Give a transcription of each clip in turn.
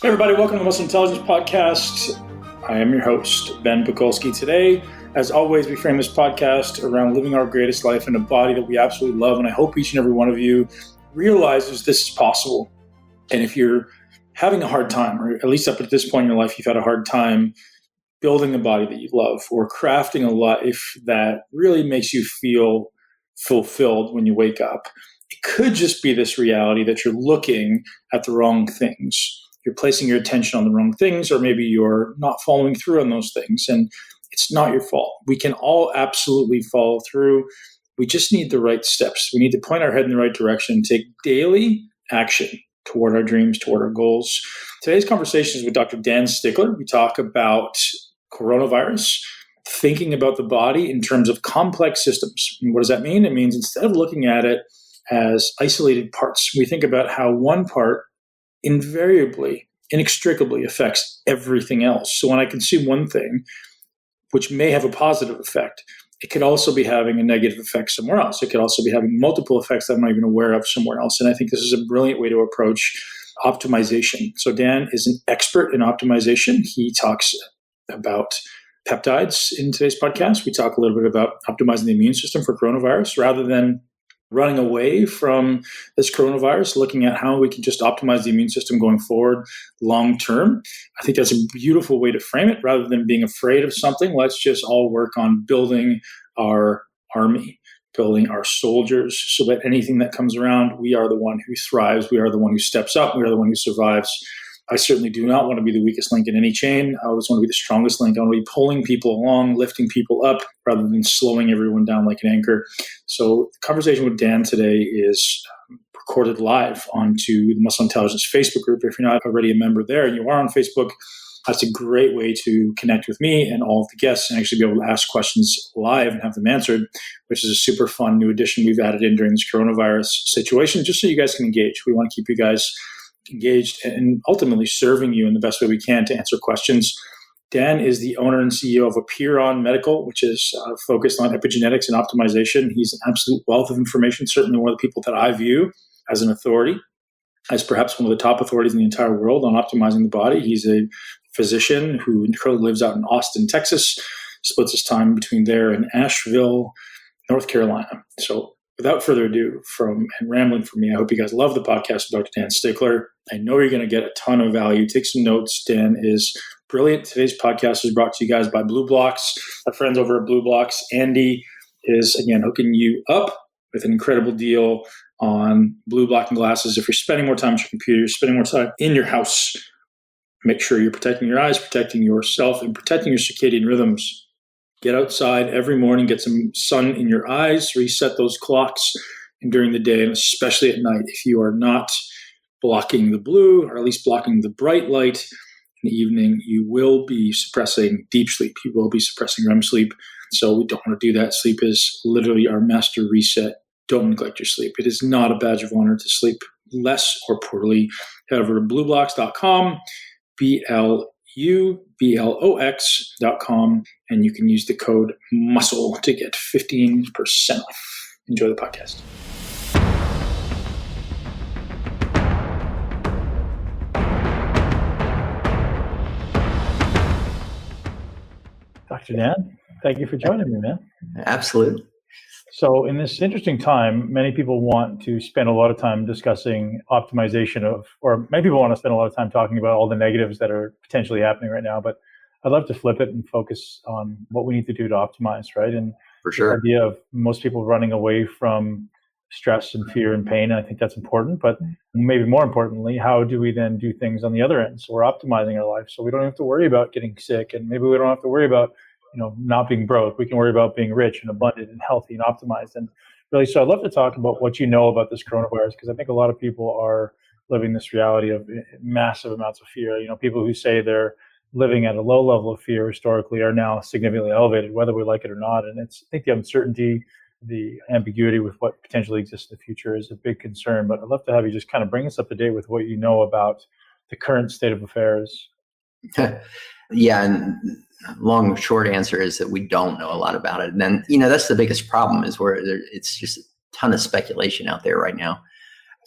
Hey everybody, welcome to the Muscle Intelligence Podcast. I am your host, Ben Bukolski. Today, as always, we frame this podcast around living our greatest life in a body that we absolutely love, and I hope each and every one of you realizes this is possible. And if you're having a hard time, or at least up at this point in your life, you've had a hard time building a body that you love or crafting a life that really makes you feel fulfilled when you wake up, it could just be this reality that you're looking at the wrong things. You're placing your attention on the wrong things, or maybe you're not following through on those things. And it's not your fault. We can all absolutely follow through. We just need the right steps. We need to point our head in the right direction and take daily action toward our dreams, toward our goals. Today's conversation is with Dr. Dan Stickler. We talk about coronavirus, thinking about the body in terms of complex systems. And what does that mean? It means instead of looking at it as isolated parts, we think about how one part invariably, inextricably affects everything else. So when I consume one thing, which may have a positive effect, it could also be having a negative effect somewhere else. It could also be having multiple effects that I'm not even aware of somewhere else. And I think this is a brilliant way to approach optimization. So Dan is an expert in optimization. He talks about peptides in today's podcast. We talk a little bit about optimizing the immune system for coronavirus rather than running away from this coronavirus, looking at how we can just optimize the immune system going forward long term. I think that's a beautiful way to frame it. Rather than being afraid of something, let's just all work on building our army, building our soldiers, so that anything that comes around, we are the one who thrives. We are the one who steps up. We are the one who survives. I certainly do not want to be the weakest link in any chain. I always want to be the strongest link. I want to be pulling people along, lifting people up, rather than slowing everyone down like an anchor. So the conversation with Dan today is recorded live onto the Muscle Intelligence Facebook group. If you're not already a member there and you are on Facebook, that's a great way to connect with me and all of the guests and actually be able to ask questions live and have them answered, which is a super fun new addition we've added in during this coronavirus situation, just so you guys can engage. We want to keep you guys engaged and ultimately serving you in the best way we can to answer questions. Dan is the owner and CEO of Apeiron Medical, which is focused on epigenetics and optimization. He's an absolute wealth of information, certainly one of the people that I view as an authority, as perhaps one of the top authorities in the entire world on optimizing the body. He's a physician who currently lives out in Austin, Texas, splits his time between there and Asheville, North Carolina. So without further ado, and rambling from me, I hope you guys love the podcast with Dr. Dan Stickler. I know you're going to get a ton of value. Take some notes. Dan is brilliant. Today's podcast is brought to you guys by Blue Blocks. Our friends over at Blue Blocks, Andy is, again, hooking you up with an incredible deal on blue blocking glasses. If you're spending more time at your computer, you're spending more time in your house, make sure you're protecting your eyes, protecting yourself, and protecting your circadian rhythms. Get outside every morning, get some sun in your eyes, reset those clocks during the day, and especially at night. If you are not blocking the blue, or at least blocking the bright light in the evening, you will be suppressing deep sleep. You will be suppressing REM sleep. So we don't want to do that. Sleep is literally our master reset. Don't neglect your sleep. It is not a badge of honor to sleep less or poorly. Head over to blueblocks.com, BLUBLOX.com, and you can use the code MUSCLE to get 15% off. Enjoy the podcast. Dr. Dan, thank you for joining me, man. Absolutely. So in this interesting time, many people want to spend a lot of time discussing optimization or many people want to spend a lot of time talking about all the negatives that are potentially happening right now. But I'd love to flip it and focus on what we need to do to optimize, right? And for sure, the idea of most people running away from stress and fear and pain, I think that's important. But maybe more importantly, how do we then do things on the other end? So we're optimizing our life so we don't have to worry about getting sick, and maybe we don't have to worry about not being broke. We can worry about being rich and abundant and healthy and optimized. And really, so I'd love to talk about what you know about this coronavirus, because I think a lot of people are living this reality of massive amounts of fear. People who say they're living at a low level of fear historically are now significantly elevated, whether we like it or not. And I think the uncertainty, the ambiguity with what potentially exists in the future is a big concern. But I'd love to have you just kind of bring us up to date with what you know about the current state of affairs. Yeah, and long short answer is that we don't know a lot about it. And then, that's the biggest problem, is where it's just a ton of speculation out there right now.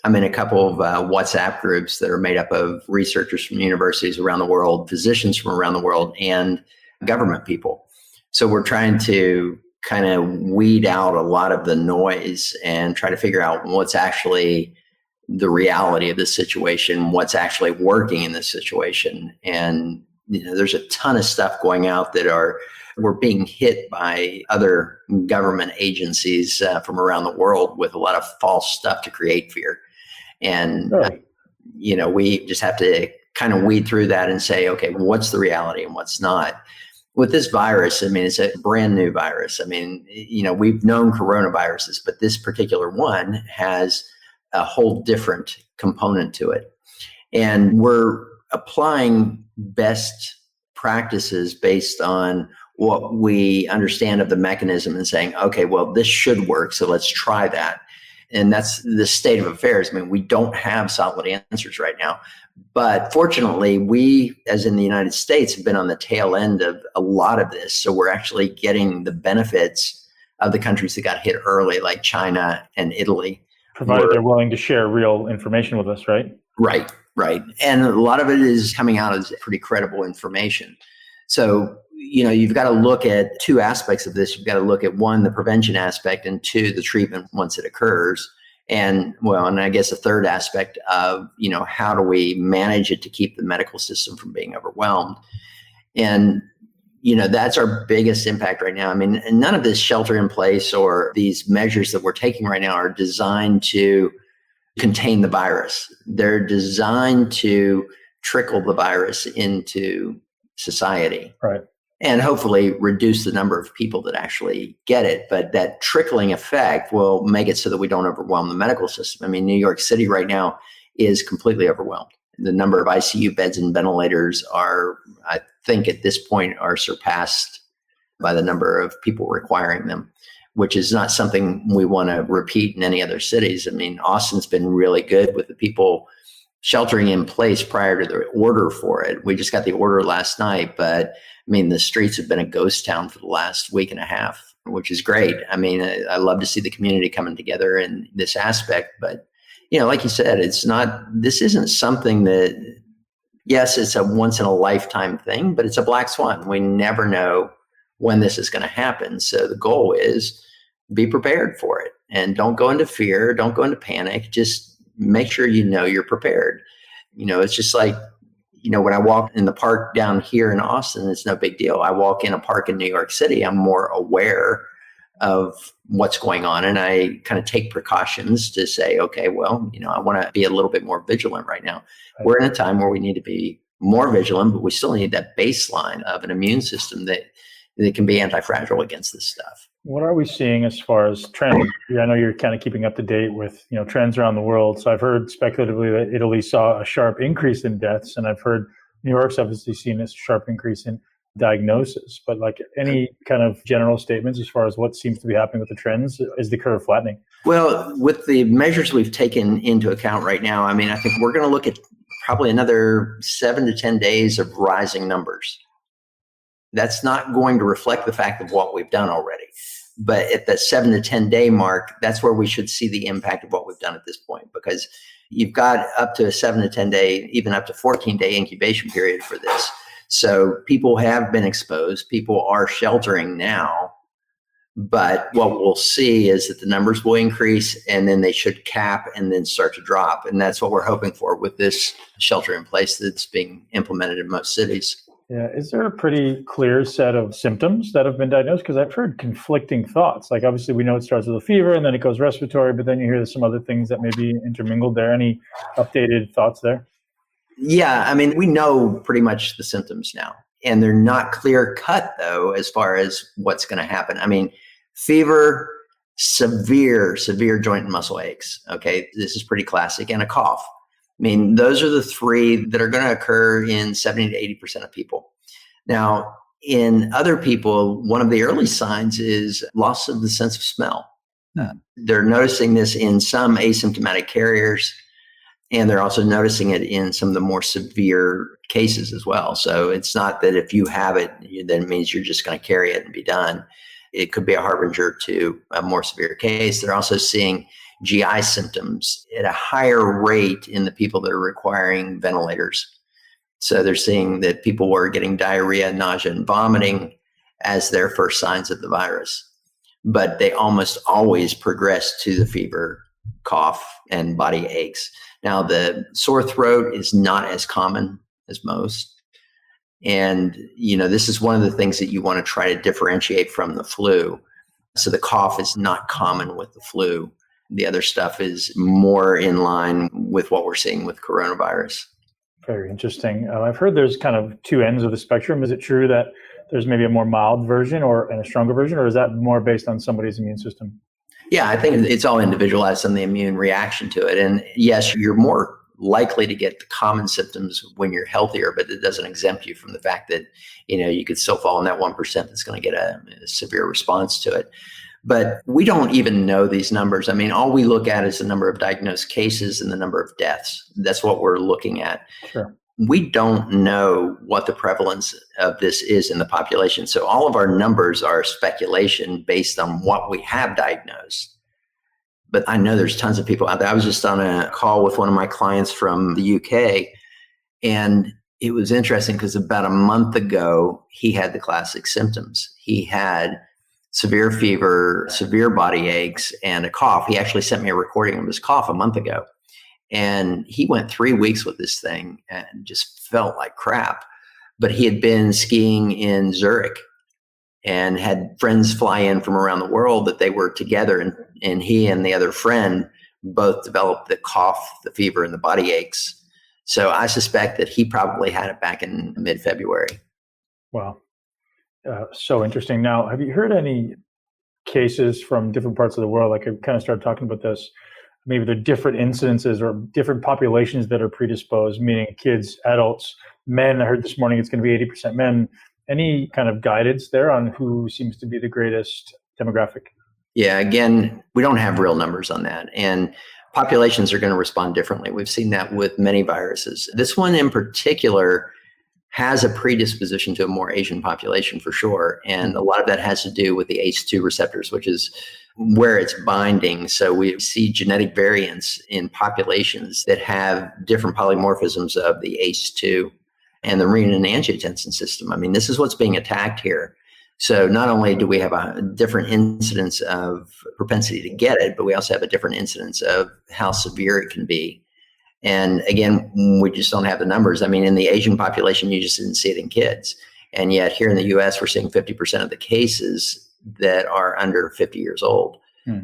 I'm in a couple of WhatsApp groups that are made up of researchers from universities around the world, physicians from around the world, and government people. So we're trying to kind of weed out a lot of the noise and try to figure out what's actually the reality of this situation, what's actually working in this situation. And there's a ton of stuff going out that we're being hit by other government agencies from around the world with a lot of false stuff to create fear. And, we just have to kind of weed through that and say, okay, what's the reality and what's not? With this virus, it's a brand new virus. We've known coronaviruses, but this particular one has a whole different component to it. And we're applying best practices based on what we understand of the mechanism and saying, okay, well, this should work, so let's try that. And that's the state of affairs. We don't have solid answers right now. But fortunately, we, as in the United States, have been on the tail end of a lot of this. So we're actually getting the benefits of the countries that got hit early, like China and Italy. Provided they're willing to share real information with us, right? Right. And a lot of it is coming out as pretty credible information. So, you've got to look at two aspects of this. You've got to look at one, the prevention aspect, and two, the treatment once it occurs. And I guess a third aspect of, how do we manage it to keep the medical system from being overwhelmed? And, that's our biggest impact right now. And none of this shelter in place or these measures that we're taking right now are designed to contain the virus. They're designed to trickle the virus into society. Right. And hopefully reduce the number of people that actually get it. But that trickling effect will make it so that we don't overwhelm the medical system. New York City right now is completely overwhelmed. The number of ICU beds and ventilators are, I think at this point, are surpassed by the number of people requiring them, which is not something we want to repeat in any other cities. Austin's been really good with the people sheltering in place prior to the order for it. We just got the order last night, but the streets have been a ghost town for the last week and a half, which is great. I love to see the community coming together in this aspect, but like you said, this isn't something that, yes, it's a once in a lifetime thing, but it's a black swan. We never know when this is going to happen. So the goal is be prepared for it and don't go into fear. Don't go into panic. Just make sure you're prepared. It's just like, when I walk in the park down here in Austin, it's no big deal. I walk in a park in New York City, I'm more aware of what's going on. And I kind of take precautions to say, okay, well, I want to be a little bit more vigilant right now. Right. We're in a time where we need to be more vigilant, but we still need that baseline of an immune system that can be anti-fragile against this stuff. What are we seeing as far as trends? I know you're kind of keeping up to date with, trends around the world. So I've heard speculatively that Italy saw a sharp increase in deaths, and I've heard New York's obviously seen a sharp increase in diagnosis. But any kind of general statements as far as what seems to be happening with the trends? Is the curve flattening? Well, with the measures we've taken into account right now, I think we're going to look at probably another 7 to 10 days of rising numbers. That's not going to reflect the fact of what we've done already. But at the 7 to 10 day mark, that's where we should see the impact of what we've done at this point, because you've got up to a 7 to 10 day, even up to 14-day incubation period for this. So people have been exposed. People are sheltering now. But what we'll see is that the numbers will increase, and then they should cap and then start to drop. And that's what we're hoping for with this shelter in place that's being implemented in most cities. Yeah. Is there a pretty clear set of symptoms that have been diagnosed? Because I've heard conflicting thoughts. Obviously, we know it starts with a fever and then it goes respiratory, but then you hear there's some other things that may be intermingled there. Any updated thoughts there? Yeah. We know pretty much the symptoms now, and they're not clear cut, though, as far as what's going to happen. Fever, severe joint and muscle aches. Okay. This is pretty classic, and a cough. Those are the three that are going to occur in 70 to 80% of people. Now, in other people, one of the early signs is loss of the sense of smell. They're noticing this in some asymptomatic carriers, and they're also noticing it in some of the more severe cases as well. So it's not that if you have it, then it means you're just going to carry it and be done. It could be a harbinger to a more severe case. They're also seeing GI symptoms at a higher rate in the people that are requiring ventilators. So they're seeing that people were getting diarrhea, nausea, and vomiting as their first signs of the virus. But they almost always progress to the fever, cough, and body aches. Now, the sore throat is not as common as most. And, this is one of the things that you want to try to differentiate from the flu. So the cough is not common with the flu. The other stuff is more in line with what we're seeing with coronavirus. Very interesting. I've heard there's kind of two ends of the spectrum. Is it true that there's maybe a more mild version and a stronger version, or is that more based on somebody's immune system? Yeah, I think it's all individualized on the immune reaction to it. And yes, you're more likely to get the common symptoms when you're healthier, but it doesn't exempt you from the fact that, you could still fall in that 1% that's going to get a severe response to it. But we don't even know these numbers. I mean, all we look at is the number of diagnosed cases and the number of deaths. That's what we're looking at. Sure. We don't know what the prevalence of this is in the population. So all of our numbers are speculation based on what we have diagnosed. But I know there's tons of people out there. I was just on a call with one of my clients from the UK, and it was interesting because about a month ago, he had the classic symptoms. He had severe fever, severe body aches, and a cough. He actually sent me a recording of his cough a month ago. And he went 3 weeks with this thing and just felt like crap. But he had been skiing in Zurich and had friends fly in from around the world that they were together. And he and the other friend both developed the cough, the fever, and the body aches. So I suspect that he probably had it back in mid-February. Wow. So interesting. Now, have you heard any cases from different parts of the world? Like I kind of started talking about this. Maybe there are different incidences or different populations that are predisposed, meaning kids, adults, men. I heard this morning it's going to be 80% men. Any kind of guidance there on who seems to be the greatest demographic? Yeah, again, we don't have real numbers on that. And populations are going to respond differently. We've seen that with many viruses. This one in particular has a predisposition to a more Asian population for sure. And a lot of that has to do with the ACE2 receptors, which is where it's binding. So we see genetic variants in populations that have different polymorphisms of the ACE2 and the renin-angiotensin system. I mean, this is what's being attacked here. So not only do we have a different incidence of propensity to get it, but we also have a different incidence of how severe it can be. And again, we just don't have the numbers. I mean, in the Asian population, you just didn't see it in kids. And yet here in the US, we're seeing 50% of the cases that are under 50 years old.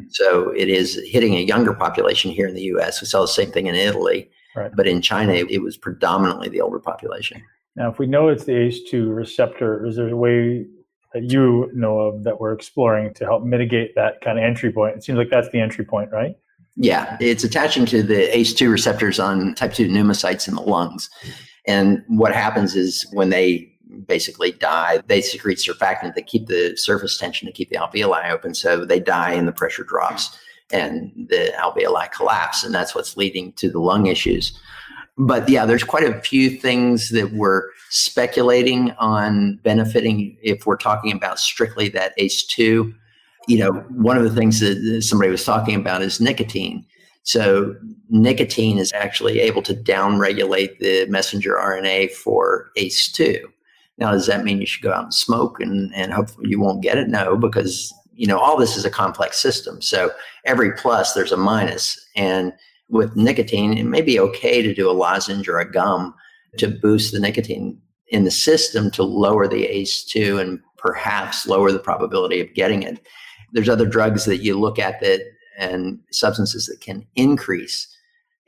So it is hitting a younger population here in the US. We saw the same thing in Italy, right. But in China, it was predominantly the older population. Now, if we know it's the ACE2 receptor, is there a way that you know of that we're exploring to help mitigate that kind of entry point? It seems like that's the entry point, right? Yeah, it's attaching to the ACE2 receptors on type 2 pneumocytes in the lungs. And what happens is when they basically die, they secrete surfactant that keep the surface tension, to keep the alveoli open. So they die and the pressure drops and the alveoli collapse. And that's what's leading to the lung issues. But yeah, there's quite a few things that we're speculating on benefiting if we're talking about strictly that ACE2. One of the things that somebody was talking about is nicotine. So nicotine is actually able to downregulate the messenger RNA for ACE2. Now, does that mean you should go out and smoke and hopefully you won't get it? No, because, all this is a complex system. So every plus, there's a minus. And with nicotine, it may be okay to do a lozenge or a gum to boost the nicotine in the system to lower the ACE2 and perhaps lower the probability of getting it. There's other drugs that you look at and substances that can increase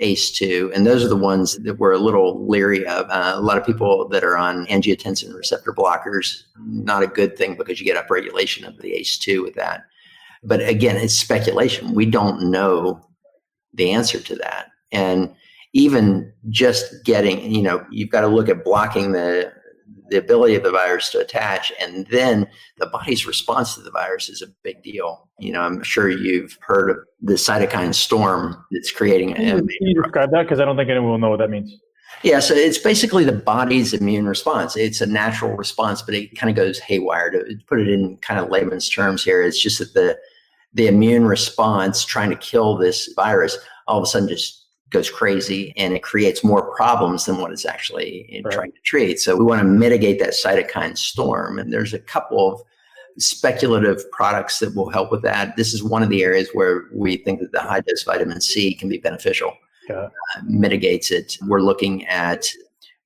ACE2, and those are the ones that we're a little leery of. A lot of people that are on angiotensin receptor blockers, not a good thing because you get upregulation of the ACE2 with that. But again, it's speculation. We don't know the answer to that. And even just getting, you've got to look at blocking the ability of the virus to attach, and then the body's response to the virus is a big deal. I'm sure you've heard of the cytokine storm that's creating. Can you describe that? Because I don't think anyone will know what that means. Yeah, so it's basically the body's immune response. It's a natural response, but it kind of goes haywire. To put it in kind of layman's terms here, it's just that the immune response trying to kill this virus all of a sudden just goes crazy, and it creates more problems than what it's actually trying to treat. So we want to mitigate that cytokine storm. And there's a couple of speculative products that will help with that. This is one of the areas where we think that the high dose vitamin C can be beneficial. Mitigates it. We're looking at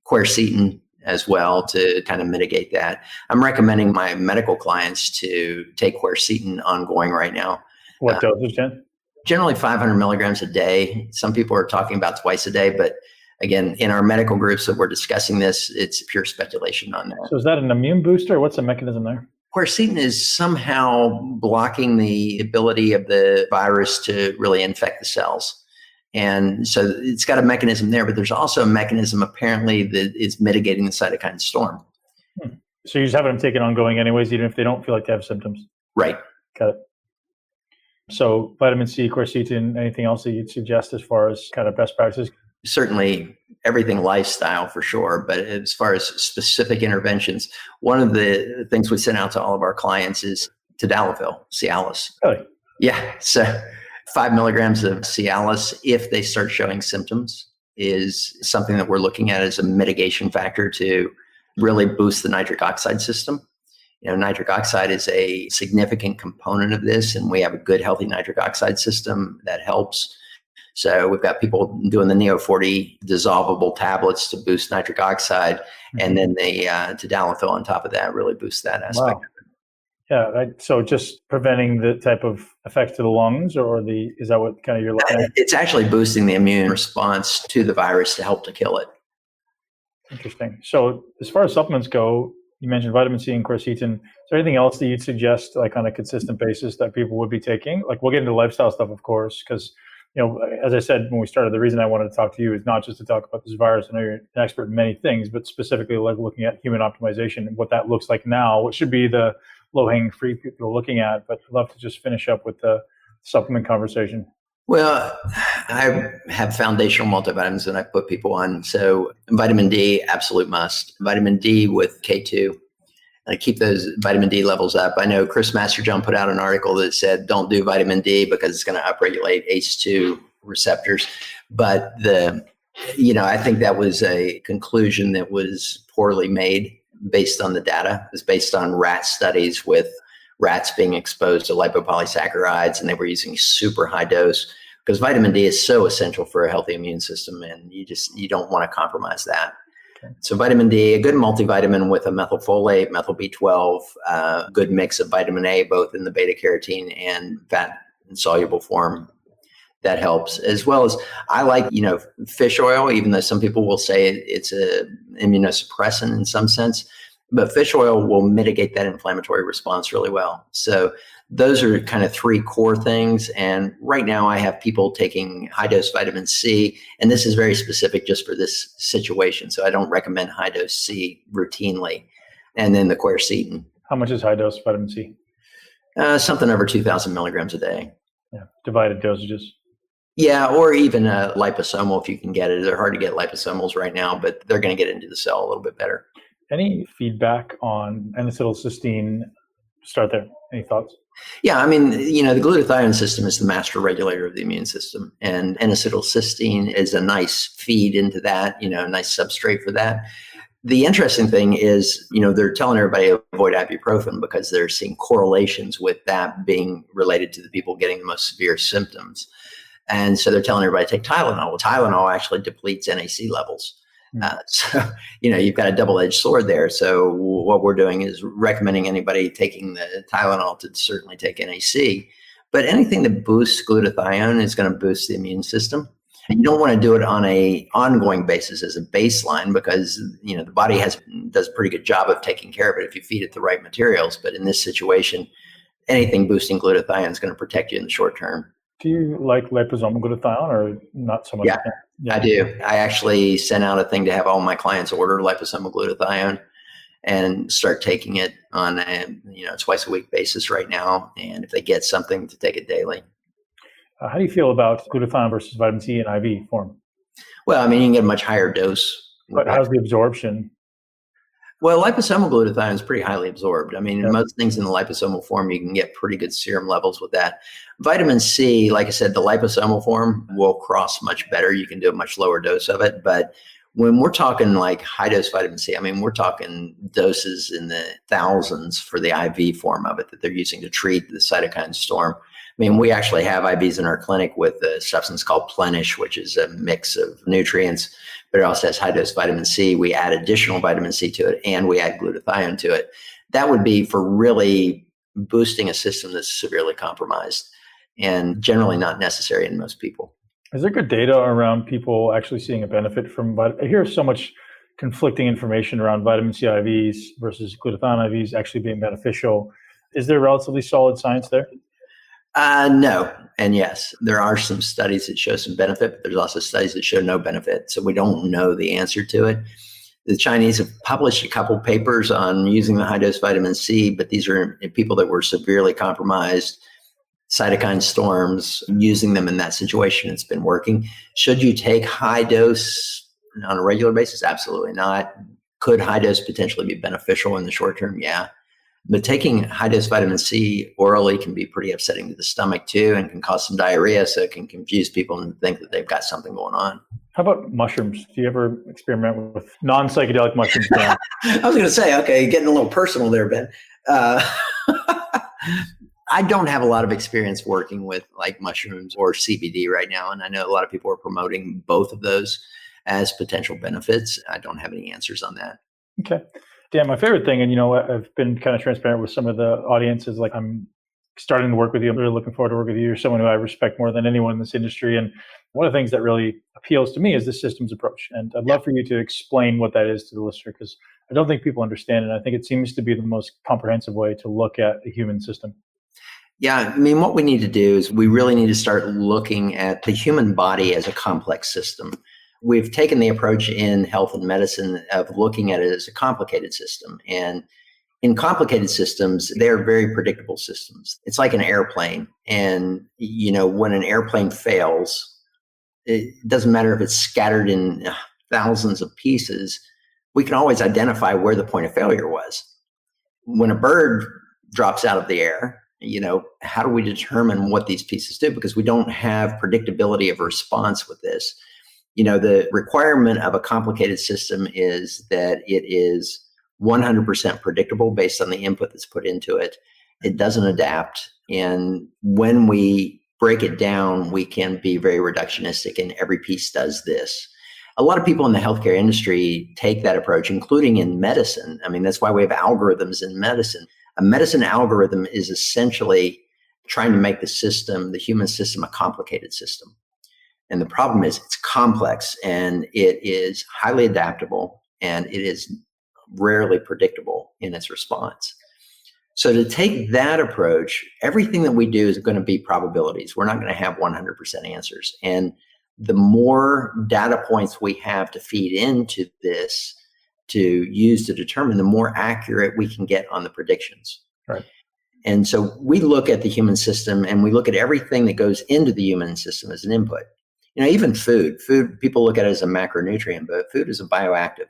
quercetin as well to kind of mitigate that. I'm recommending my medical clients to take quercetin ongoing right now. What dosage, Jen? Generally 500 milligrams a day. Some people are talking about twice a day, but again, in our medical groups that we're discussing this, it's pure speculation on that. So is that an immune booster? What's the mechanism there? Quercetin is somehow blocking the ability of the virus to really infect the cells. And so it's got a mechanism there, but there's also a mechanism apparently that is mitigating the cytokine storm. So you just have them take it ongoing anyways, even if they don't feel like they have symptoms? Right. Got it. So vitamin C, quercetin, anything else that you'd suggest as far as kind of best practices? Certainly everything lifestyle for sure. But as far as specific interventions, one of the things we send out to all of our clients is tadalafil, Cialis. Really? Yeah. So 5 milligrams of Cialis, if they start showing symptoms, is something that we're looking at as a mitigation factor to really boost the nitric oxide system. Nitric oxide is a significant component of this, and we have a good, healthy nitric oxide system that helps. So we've got people doing the Neo 40 dissolvable tablets to boost nitric oxide, and then the tadalafil on top of that really boosts that aspect. Wow. Yeah, right. So just preventing the type of effects to the lungs, or is that what kind of you're looking at? It's actually boosting the immune response to the virus to help to kill it. Interesting. So as far as supplements go, you mentioned vitamin C and quercetin. Is there anything else that you'd suggest, like on a consistent basis, that people would be taking? Like we'll get into lifestyle stuff, of course, because as I said when we started, the reason I wanted to talk to you is not just to talk about this virus. I know you're an expert in many things, but specifically like looking at human optimization and what that looks like now, what should be the low-hanging fruit people are looking at. But I'd love to just finish up with the supplement conversation. Well, I have foundational multivitamins that I put people on. So vitamin D, absolute must. Vitamin D with K2. I keep those vitamin D levels up. I know Chris Masterjohn put out an article that said, don't do vitamin D because it's going to upregulate ACE2 receptors. But I think that was a conclusion that was poorly made based on the data. It was based on rat studies with rats being exposed to lipopolysaccharides, and they were using super high dose because vitamin D is so essential for a healthy immune system, and you don't want to compromise that. Okay. So vitamin D, a good multivitamin with a methylfolate, methyl B12, good mix of vitamin A, both in the beta carotene and fat soluble form. That helps, as well as I like, fish oil, even though some people will say it's a immunosuppressant in some sense, but fish oil will mitigate that inflammatory response really well. So those are kind of three core things. And right now I have people taking high dose vitamin C, and this is very specific just for this situation. So I don't recommend high dose C routinely. And then the quercetin. How much is high dose vitamin C? Something over 2,000 milligrams a day. Yeah, divided dosages. Yeah, or even a liposomal if you can get it. They're hard to get liposomals right now, but they're going to get into the cell a little bit better. Any feedback on N-acetylcysteine? Start there. Any thoughts? Yeah, I mean, the glutathione system is the master regulator of the immune system, and N-acetylcysteine is a nice feed into that, a nice substrate for that. The interesting thing is, they're telling everybody to avoid ibuprofen because they're seeing correlations with that being related to the people getting the most severe symptoms. And so they're telling everybody to take Tylenol. Well, Tylenol actually depletes NAC levels. So, you've got a double-edged sword there. So what we're doing is recommending anybody taking the Tylenol to certainly take NAC. But anything that boosts glutathione is going to boost the immune system. And you don't want to do it on an ongoing basis as a baseline because, the body does a pretty good job of taking care of it if you feed it the right materials. But in this situation, anything boosting glutathione is going to protect you in the short term. Do you like liposomal glutathione or not so much? Yeah, I do. I actually sent out a thing to have all my clients order liposomal glutathione and start taking it on a twice a week basis right now. And if they get something, to take it daily. How do you feel about glutathione versus vitamin C in IV form? Well, I mean, you can get a much higher dose. But how's the absorption? Well, liposomal glutathione is pretty highly absorbed. I mean, Yep. most things in the liposomal form, you can get pretty good serum levels with that. Vitamin C, like I said, the liposomal form will cross much better. You can do a much lower dose of it. But when we're talking like high dose vitamin C, I mean, we're talking doses in the thousands for the IV form of it that they're using to treat the cytokine storm. I mean, we actually have IVs in our clinic with a substance called Plenish, which is a mix of nutrients, but it also has high dose vitamin C. We add additional vitamin C to it, and we add glutathione to it. That would be for really boosting a system that's severely compromised and generally not necessary in most people. Is there good data around people actually seeing a benefit from I hear so much conflicting information around vitamin C IVs versus glutathione IVs actually being beneficial. Is there relatively solid science there? No, and yes, there are some studies that show some benefit, but there's also studies that show no benefit. So we don't know the answer to it. The Chinese have published a couple papers on using the high dose vitamin C, but these are in people that were severely compromised, cytokine storms, using them in that situation. It's been working. Should you take high dose on a regular basis? Absolutely not. Could high dose potentially be beneficial in the short term? Yeah. But taking high dose vitamin C orally can be pretty upsetting to the stomach too, and can cause some diarrhea. So it can confuse people and think that they've got something going on. How about mushrooms? Do you ever experiment with non-psychedelic mushrooms? I was going to say, okay, getting a little personal there, Ben. I don't have a lot of experience working with like mushrooms or CBD right now. And I know a lot of people are promoting both of those as potential benefits. I don't have any answers on that. Okay. Dan, my favorite thing, and I've been kind of transparent with some of the audiences, like I'm starting to work with you. I'm really looking forward to work with you. You're someone who I respect more than anyone in this industry. And one of the things that really appeals to me is the systems approach. And I'd love for you to explain what that is to the listener, because I don't think people understand it. I think it seems to be the most comprehensive way to look at a human system. Yeah, I mean, what we need to do is we really need to start looking at the human body as a complex system. We've taken the approach in health and medicine of looking at it as a complicated system. And in complicated systems, they're very predictable systems. It's like an airplane. And, when an airplane fails, it doesn't matter if it's scattered in thousands of pieces, we can always identify where the point of failure was. When a bird drops out of the air, how do we determine what these pieces do? Because we don't have predictability of response with this. The requirement of a complicated system is that it is 100% predictable based on the input that's put into it. It doesn't adapt. And when we break it down, we can be very reductionistic, and every piece does this. A lot of people in the healthcare industry take that approach, including in medicine. I mean, that's why we have algorithms in medicine. A medicine algorithm is essentially trying to make the human system, a complicated system. And the problem is it's complex, and it is highly adaptable, and it is rarely predictable in its response. So to take that approach, everything that we do is going to be probabilities. We're not going to have 100% answers. And the more data points we have to feed into this to use to determine, the more accurate we can get on the predictions. Right. And so we look at the human system, and we look at everything that goes into the human system as an input. Even food, people look at it as a macronutrient, but food is a bioactive.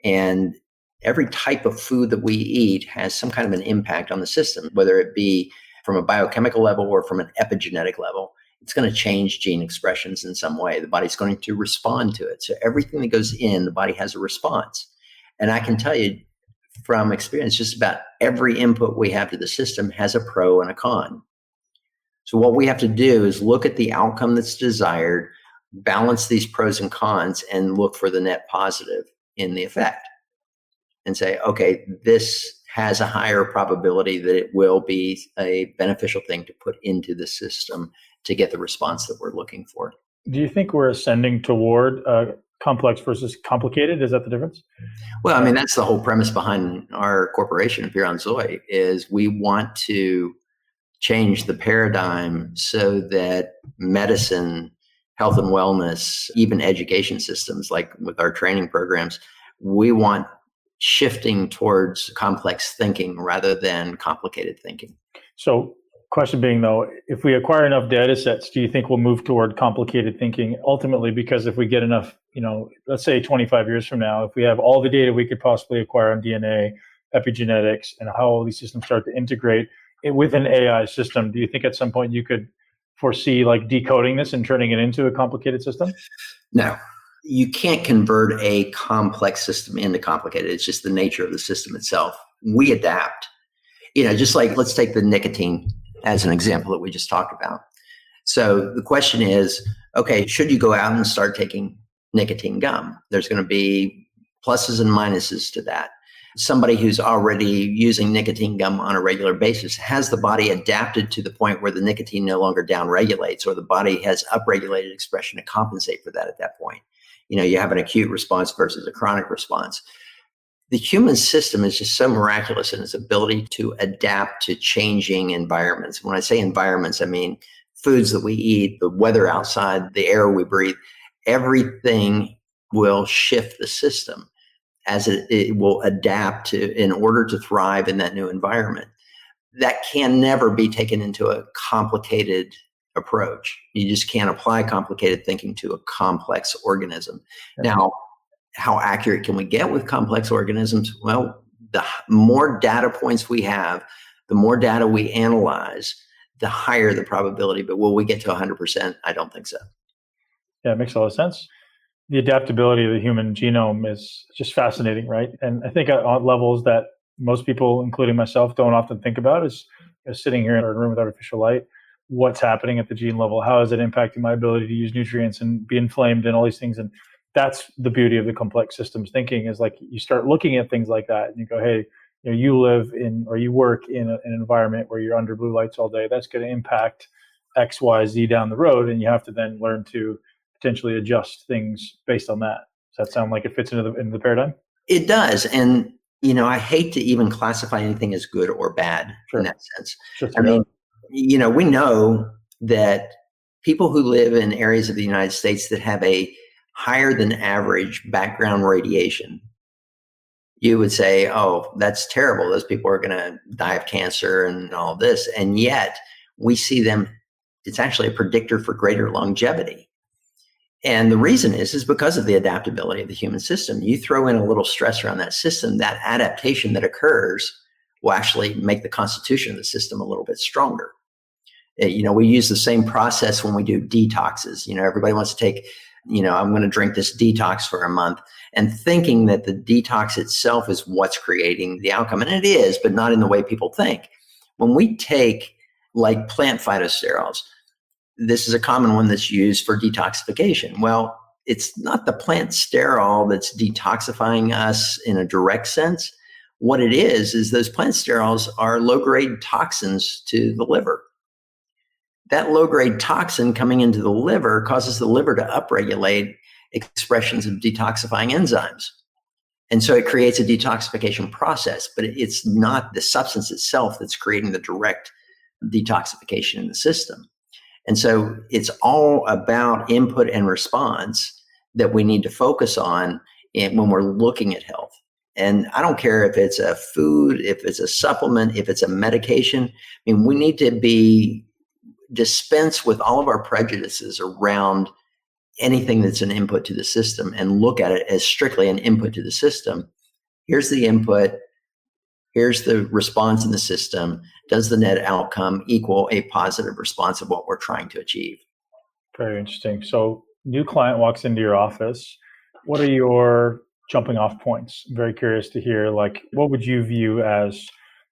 And every type of food that we eat has some kind of an impact on the system, whether it be from a biochemical level or from an epigenetic level. It's going to change gene expressions in some way. The body's going to respond to it. So everything that goes in, the body has a response. And I can tell you from experience, just about every input we have to the system has a pro and a con. So what we have to do is look at the outcome that's desired, balance these pros and cons, and look for the net positive in the effect. And say, okay, this has a higher probability that it will be a beneficial thing to put into the system to get the response that we're looking for. Do you think we're ascending toward complex versus complicated? Is that the difference? Well, I mean, that's the whole premise behind our corporation here on Zoe, is we want to change the paradigm so that medicine, health and wellness, even education systems, like with our training programs, we want shifting towards complex thinking rather than complicated thinking. So Question being, though, if we acquire enough data sets, do you think we'll move toward complicated thinking ultimately? Because if we get enough, let's say 25 years from now, if we have all the data we could possibly acquire on DNA, epigenetics, and how all these systems start to integrate with an AI system, do you think at some point you could foresee like decoding this and turning it into a complicated system? No, you can't convert a complex system into complicated. It's just the nature of the system itself. We adapt. Just like, let's take the nicotine as an example that we just talked about. So the question is, okay, should you go out and start taking nicotine gum? There's going to be pluses and minuses to that. Somebody who's already using nicotine gum on a regular basis, has the body adapted to the point where the nicotine no longer downregulates, or the body has upregulated expression to compensate for that at that point? You have an acute response versus a chronic response. The human system is just so miraculous in its ability to adapt to changing environments. When I say environments, I mean foods that we eat, the weather outside, the air we breathe. Everything will shift the system as it will adapt to in order to thrive in that new environment. That can never be taken into a complicated approach. You just can't apply complicated thinking to a complex organism. Now, how accurate can we get with complex organisms? Well, the more data points we have, the more data we analyze, the higher the probability. But will we get to 100%? I don't think so. Yeah, it makes a lot of sense. The adaptability of the human genome is just fascinating, right? And I think at levels that most people, including myself, don't often think about is sitting here in a room with artificial light. What's happening at the gene level? How is it impacting my ability to use nutrients and be inflamed and all these things? And that's the beauty of the complex systems thinking, is like you start looking at things like that and you go, hey, you live in or you work in an environment where you're under blue lights all day. That's going to impact X, Y, Z down the road. And you have to then learn to potentially adjust things based on that. Does that sound like it fits into the paradigm? It does. And, I hate to even classify anything as good or bad in that sense. I mean, we know that people who live in areas of the United States that have a higher than average background radiation, you would say, oh, that's terrible. Those people are going to die of cancer and all this. And yet we see them, it's actually a predictor for greater longevity. And the reason is because of the adaptability of the human system. You throw in a little stress around that system, that adaptation that occurs will actually make the constitution of the system a little bit stronger. We use the same process when we do detoxes. Everybody wants to take, I'm going to drink this detox for a month, and thinking that the detox itself is what's creating the outcome. And it is, but not in the way people think. When we take like plant phytosterols, this is a common one that's used for detoxification. Well, it's not the plant sterol that's detoxifying us in a direct sense. What it is those plant sterols are low-grade toxins to the liver. That low-grade toxin coming into the liver causes the liver to upregulate expressions of detoxifying enzymes. And so it creates a detoxification process, but it's not the substance itself that's creating the direct detoxification in the system. And so it's all about input and response that we need to focus on when we're looking at health. And I don't care if it's a food, if it's a supplement, if it's a medication. I mean, we need to dispense with all of our prejudices around anything that's an input to the system and look at it as strictly an input to the system. Here's the input. Here's the response in the system. Does the net outcome equal a positive response of what we're trying to achieve? Very interesting. So, new client walks into your office. What are your jumping off points? I'm very curious to hear, what would you view as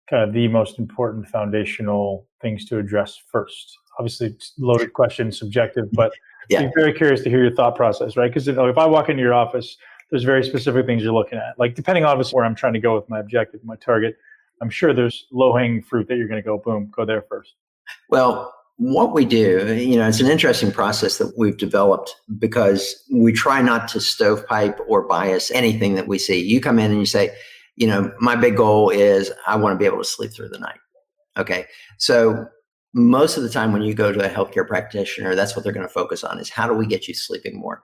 kind of the most important foundational things to address first? Obviously, loaded question, subjective, but I'm very curious to hear your thought process, right? Because if I walk into your office, there's very specific things you're looking at. Like, depending obviously where I'm trying to go with my objective, my target, I'm sure there's low-hanging fruit that you're going to go, boom, go there first. Well, what we do, it's an interesting process that we've developed because we try not to stovepipe or bias anything that we see. You come in and you say, my big goal is I want to be able to sleep through the night. Okay. So most of the time when you go to a healthcare practitioner, that's what they're going to focus on is how do we get you sleeping more?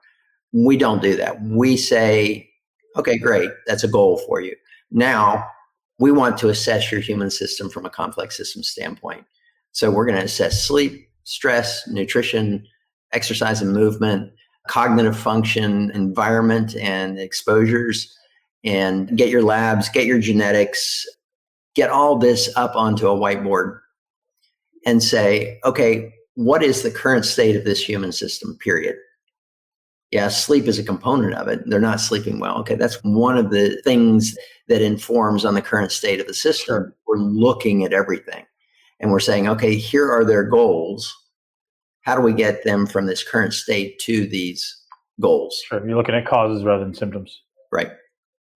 We don't do that. We say, okay, great. That's a goal for you. Now we want to assess your human system from a complex system standpoint. So we're going to assess sleep, stress, nutrition, exercise and movement, cognitive function, environment and exposures, and get your labs, get your genetics, get all this up onto a whiteboard and say, okay, what is the current state of this human system, period? Yeah, sleep is a component of it. They're not sleeping well. Okay, that's one of the things that informs on the current state of the system. Sure. We're looking at everything and we're saying, okay, here are their goals. How do we get them from this current state to these goals? Sure. You're looking at causes rather than symptoms. Right.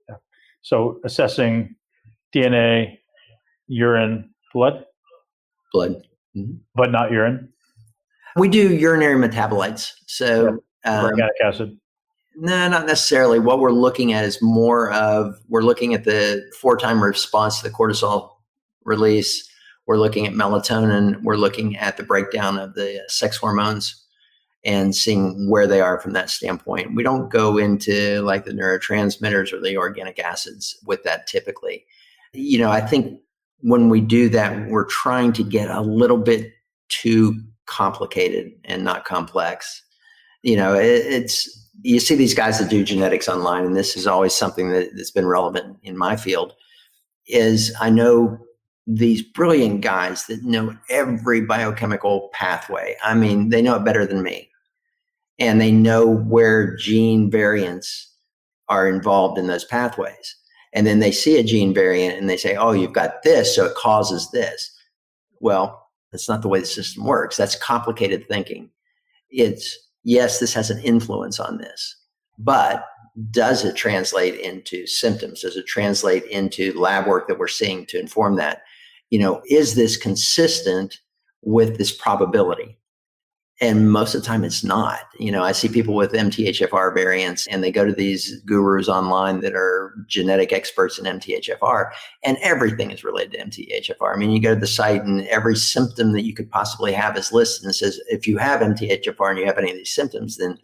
Yeah. So assessing DNA, urine, blood, Mm-hmm. but not urine. We do urinary metabolites. So organic acid. No, not necessarily. What we're looking at is we're looking at the 4-time response to the cortisol release. We're looking at melatonin. We're looking at the breakdown of the sex hormones and seeing where they are from that standpoint. We don't go into like the neurotransmitters or the organic acids with that typically. I think when we do that, we're trying to get a little bit too complicated and not complex. It's you see these guys that do genetics online, and this is always something that's been relevant in my field, is I know these brilliant guys that know every biochemical pathway. I mean, they know it better than me. And they know where gene variants are involved in those pathways. And then they see a gene variant and they say, oh, you've got this, so it causes this. Well, that's not the way the system works. That's complicated thinking. It's, yes, this has an influence on this, but does it translate into symptoms? Does it translate into lab work that we're seeing to inform that? Is this consistent with this probability? And most of the time it's not. I see people with MTHFR variants and they go to these gurus online that are genetic experts in MTHFR, and everything is related to MTHFR. I mean, you go to the site and every symptom that you could possibly have is listed and says, if you have MTHFR and you have any of these symptoms, then,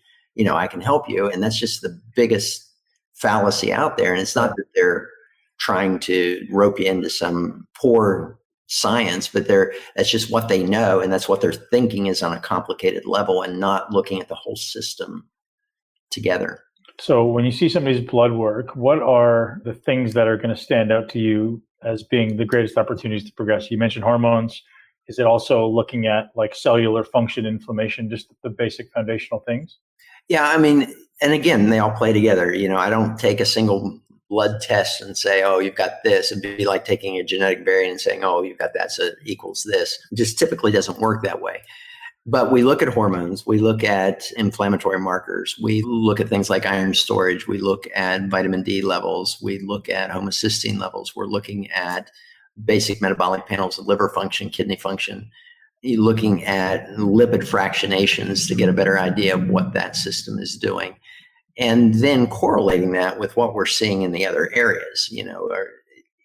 I can help you. And that's just the biggest fallacy out there. And it's not that they're trying to rope you into some poor science, but that's just what they know, and that's what they're thinking is on a complicated level and not looking at the whole system together. So when you see somebody's blood work, what are the things that are going to stand out to you as being the greatest opportunities to progress? You mentioned hormones. Is it also looking at like cellular function, inflammation, just the basic foundational things? Yeah, I mean, and again, they all play together. I don't take a single blood test and say, oh, you've got this. It'd be like taking a genetic variant and saying, oh, you've got that, so it equals this. It just typically doesn't work that way. But we look at hormones, we look at inflammatory markers, we look at things like iron storage, we look at vitamin D levels, we look at homocysteine levels, we're looking at basic metabolic panels of liver function, kidney function. You're looking at lipid fractionations to get a better idea of what that system is doing. And then correlating that with what we're seeing in the other areas,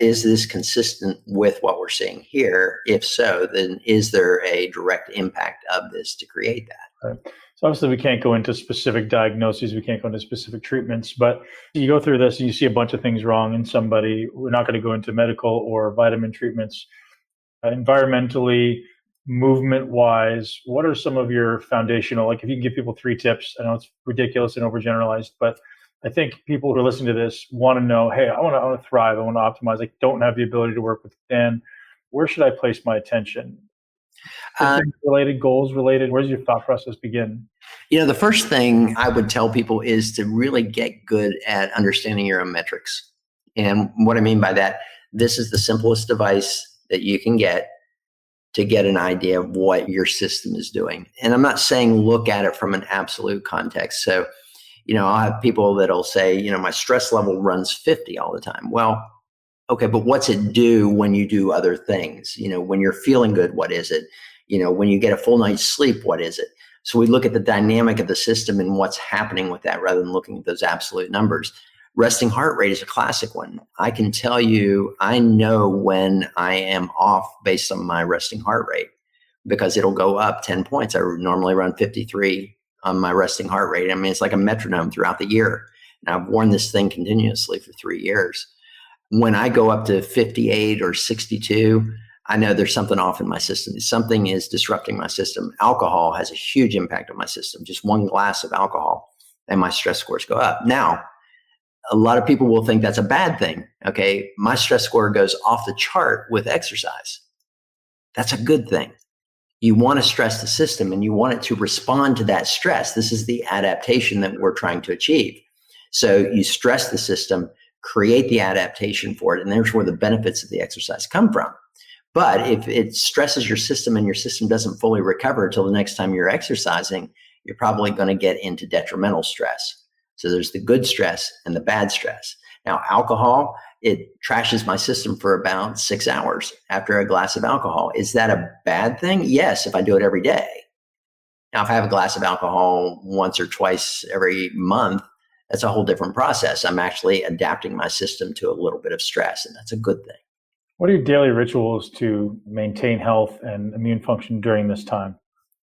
is this consistent with what we're seeing here? If so, then is there a direct impact of this to create that? Right. So obviously we can't go into specific diagnoses, we can't go into specific treatments, but you go through this and you see a bunch of things wrong in somebody. We're not going to go into medical or vitamin treatments. Environmentally, movement-wise, what are some of your foundational, like if you can give people 3 tips, I know it's ridiculous and overgeneralized, but I think people who are listening to this want to know, hey, I want to thrive, I want to optimize, I don't have the ability to work with Dan. Where should I place my attention? Related, goals related, where does your thought process begin? The first thing I would tell people is to really get good at understanding your own metrics. And what I mean by that, this is the simplest device that you can get to get an idea of what your system is doing. And I'm not saying look at it from an absolute context. So, I'll have people that'll say, my stress level runs 50 all the time. Well, okay, but what's it do when you do other things? When you're feeling good, what is it? When you get a full night's sleep, what is it? So we look at the dynamic of the system and what's happening with that rather than looking at those absolute numbers. Resting heart rate is a classic one. I can tell you, I know when I am off based on my resting heart rate because it'll go up 10 points. I normally run 53 on my resting heart rate. I mean, it's like a metronome throughout the year. And I've worn this thing continuously for 3 years. When I go up to 58 or 62, I know there's something off in my system. Something is disrupting my system. Alcohol has a huge impact on my system. Just one glass of alcohol and my stress scores go up. Now, a lot of people will think that's a bad thing. Okay. My stress score goes off the chart with exercise. That's a good thing. You want to stress the system and you want it to respond to that stress. This is the adaptation that we're trying to achieve. So you stress the system, create the adaptation for it, and there's where the benefits of the exercise come from. But if it stresses your system and your system doesn't fully recover until the next time you're exercising, you're probably going to get into detrimental stress. So there's the good stress and the bad stress. Now, alcohol, it trashes my system for about 6 hours after a glass of alcohol. Is that a bad thing? Yes, if I do it every day. Now, if I have a glass of alcohol once or twice every month, that's a whole different process. I'm actually adapting my system to a little bit of stress, and that's a good thing. What are your daily rituals to maintain health and immune function during this time?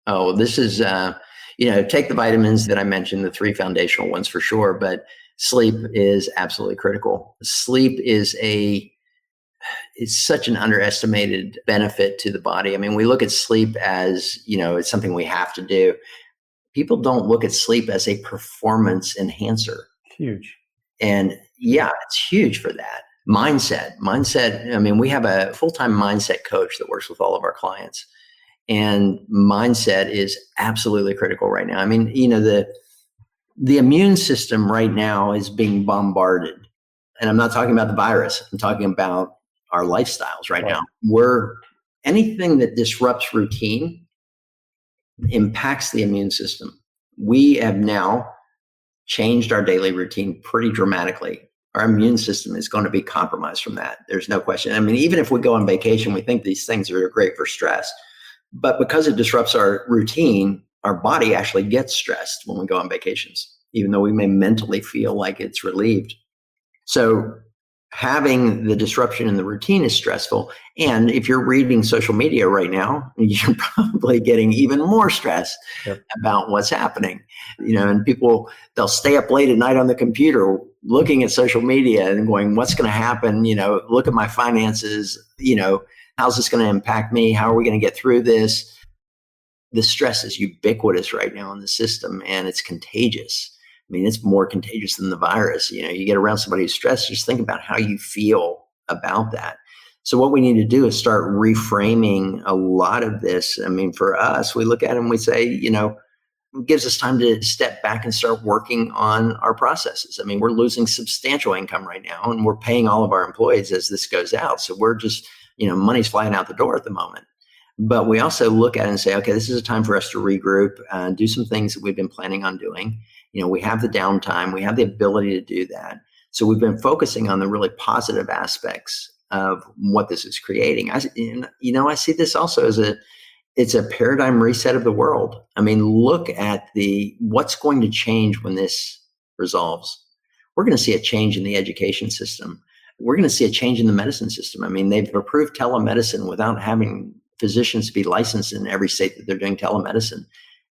Oh, this is, take the vitamins that I mentioned, the 3 foundational ones for sure, but sleep is absolutely critical. Sleep is such an underestimated benefit to the body. I mean, we look at sleep as, it's something we have to do. People don't look at sleep as a performance enhancer. Huge. And yeah, it's huge for that. Mindset. I mean, we have a full-time mindset coach that works with all of our clients. And mindset is absolutely critical right now. I mean, the immune system right now is being bombarded. And I'm not talking about the virus. I'm talking about our lifestyles right now. Anything that disrupts routine impacts the immune system. We have now changed our daily routine pretty dramatically. Our immune system is going to be compromised from that. There's no question. I mean, even if we go on vacation, we think these things are great for stress. But because it disrupts our routine, our body actually gets stressed when we go on vacations, even though we may mentally feel like it's relieved. So having the disruption in the routine is stressful. And if you're reading social media right now, you're probably getting even more stressed about what's happening. And people, they'll stay up late at night on the computer looking at social media and going, what's going to happen? Look at my finances, how's this going to impact me? How are we going to get through this? The stress is ubiquitous right now in the system, and it's contagious. I mean, it's more contagious than the virus. You get around somebody who's stressed, just think about how you feel about that. So what we need to do is start reframing a lot of this. I mean, for us, we look at it and we say, it gives us time to step back and start working on our processes. I mean, we're losing substantial income right now, and we're paying all of our employees as this goes out. So we're just, money's flying out the door at the moment. But we also look at it and say, okay, this is a time for us to regroup, do some things that we've been planning on doing. We have the downtime, we have the ability to do that. So we've been focusing on the really positive aspects of what this is creating. I see this also as it's a paradigm reset of the world. I mean, look at what's going to change when this resolves. We're going to see a change in the education system. We're going to see a change in the medicine system. I mean, they've approved telemedicine without having physicians to be licensed in every state that they're doing telemedicine.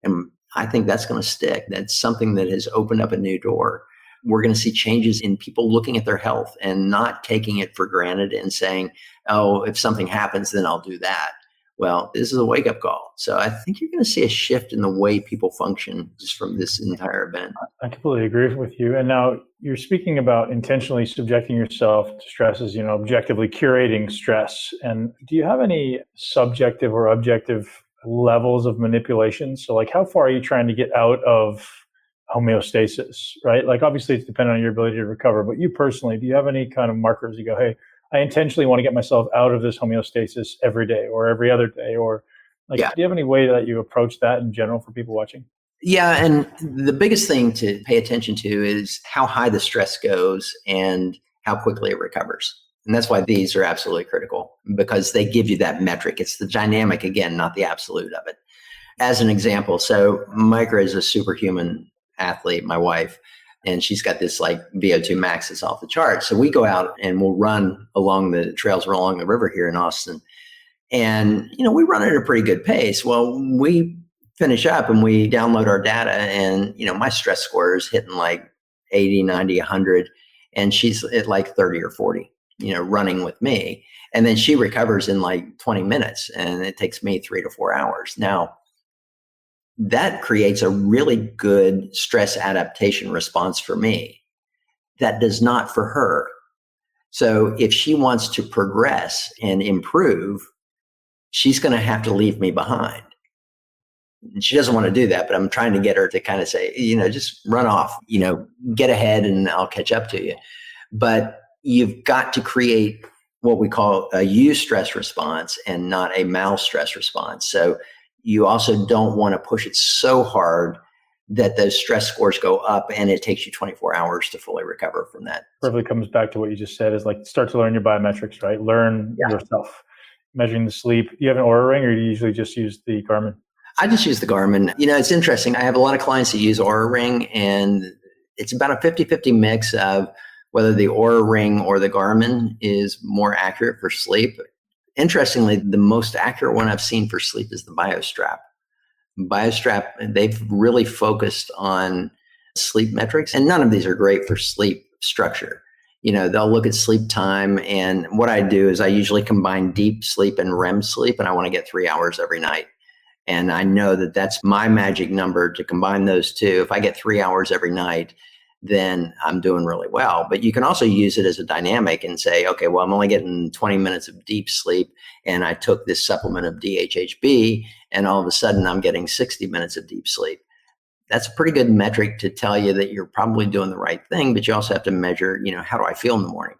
And I think that's going to stick. That's something that has opened up a new door. We're going to see changes in people looking at their health and not taking it for granted and saying, oh, if something happens, then I'll do that. Well, this is a wake-up call. So I think you're going to see a shift in the way people function just from this entire event. I completely agree with you. And now you're speaking about intentionally subjecting yourself to stresses, objectively curating stress. And do you have any subjective or objective levels of manipulation? So like, how far are you trying to get out of homeostasis, right? Like, obviously it's dependent on your ability to recover, but you personally, do you have any kind of markers you go, hey, I intentionally want to get myself out of this homeostasis every day or every other day? Or do you have any way that you approach that in general for people watching? Yeah. And the biggest thing to pay attention to is how high the stress goes and how quickly it recovers. And that's why these are absolutely critical, because they give you that metric. It's the dynamic, again, not the absolute of it. As an example, so Micra is a superhuman athlete, my wife, and she's got this like VO2 max that's off the chart. So we go out and we'll run along the trails along the river here in Austin. And, we run at a pretty good pace. Well, we finish up and we download our data and, my stress score is hitting like 80, 90, 100, and she's at like 30 or 40. running with me. And then she recovers in like 20 minutes and it takes me 3 to 4 hours. Now, that creates a really good stress adaptation response for me. That does not for her. So if she wants to progress and improve, she's going to have to leave me behind. And she doesn't want to do that, but I'm trying to get her to kind of say, just run off, get ahead and I'll catch up to you. But you've got to create what we call a eustress response and not a malstress response. So you also don't want to push it so hard that those stress scores go up and it takes you 24 hours to fully recover from that. Perfectly comes back to what you just said, is like start to learn your biometrics, right? Learn yourself, measuring the sleep. Do you have an Oura ring or do you usually just use the Garmin? I just use the Garmin. It's interesting. I have a lot of clients that use Oura ring, and it's about a 50-50 mix of whether the Oura ring or the Garmin is more accurate for sleep. Interestingly, the most accurate one I've seen for sleep is the BioStrap. BioStrap, they've really focused on sleep metrics, and none of these are great for sleep structure. They'll look at sleep time, and what I do is I usually combine deep sleep and REM sleep, and I want to get 3 hours every night. And I know that that's my magic number to combine those two. If I get 3 hours every night, then I'm doing really well. But you can also use it as a dynamic and say, okay, well, I'm only getting 20 minutes of deep sleep, and I took this supplement of DHHB, and all of a sudden I'm getting 60 minutes of deep sleep. That's a pretty good metric to tell you that you're probably doing the right thing, but you also have to measure, how do I feel in the morning?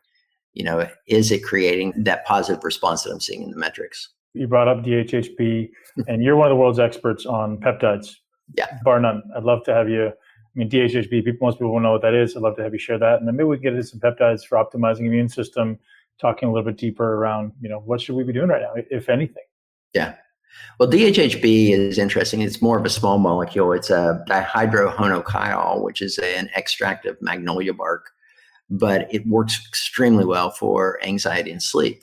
Is it creating that positive response that I'm seeing in the metrics? You brought up DHHB, and you're one of the world's experts on peptides. Yeah. Bar none. I'd love to have you. DHHB, most people won't know what that is. I'd love to have you share that. And then maybe we can get into some peptides for optimizing immune system, talking a little bit deeper around, what should we be doing right now, if anything? Yeah. Well, DHHB is interesting. It's more of a small molecule. It's a dihydrohonochiol, which is an extract of magnolia bark, but it works extremely well for anxiety and sleep.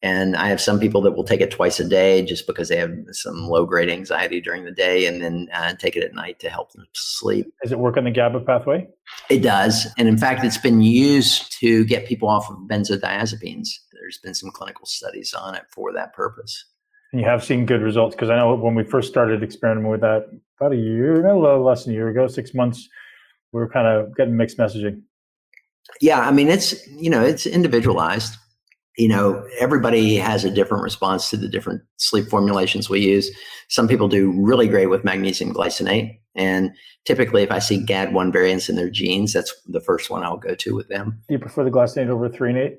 And I have some people that will take it twice a day just because they have some low-grade anxiety during the day, and then take it at night to help them sleep. Does it work on the GABA pathway? It does. And in fact, it's been used to get people off of benzodiazepines. There's been some clinical studies on it for that purpose. And you have seen good results? Because I know when we first started experimenting with that about a year, a little less than a year ago, 6 months, we were kind of getting mixed messaging. Yeah, it's individualized. Everybody has a different response to the different sleep formulations we use. Some people do really great with magnesium glycinate. And typically, if I see GAD1 variants in their genes, that's the first one I'll go to with them. Do you prefer the glycinate over 3 and 8?